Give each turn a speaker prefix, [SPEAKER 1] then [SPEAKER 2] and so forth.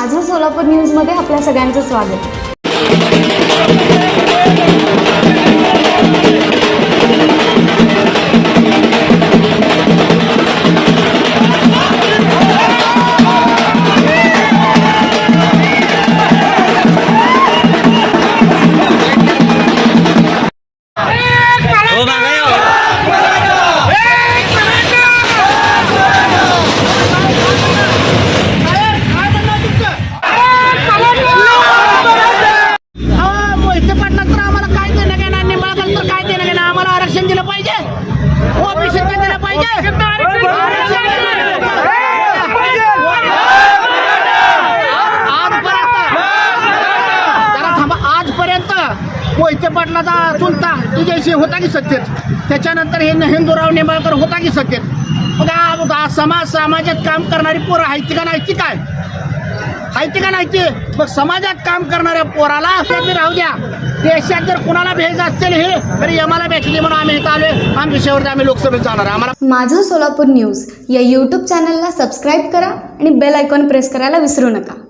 [SPEAKER 1] माझं सोलापूर न्यूजमध्ये आपल्या सगळ्यांचं स्वागत.
[SPEAKER 2] मोहिते पाटलाचा चुलता विजयसिंह होता की सत्तेत, त्याच्यानंतर हे हिंदूराव निंबाळकर होता की सत्तेत. मग समाजात काम करणारी पोरं आहेत का नाही, काय आहेत का नाही? मग समाजात काम करणाऱ्या पोराला असं राहू द्या. देशात जर कुणाला भेज असतील हे तरी आम्हाला भेटली म्हणून आम्ही इथं आलोय. आमच्या शेवटी आम्ही लोकसभेत जाणार. आम्हाला
[SPEAKER 1] माझं सोलापूर न्यूज या यूट्यूब चॅनलला सबस्क्राईब करा आणि बेल आयकॉन प्रेस करायला विसरू नका.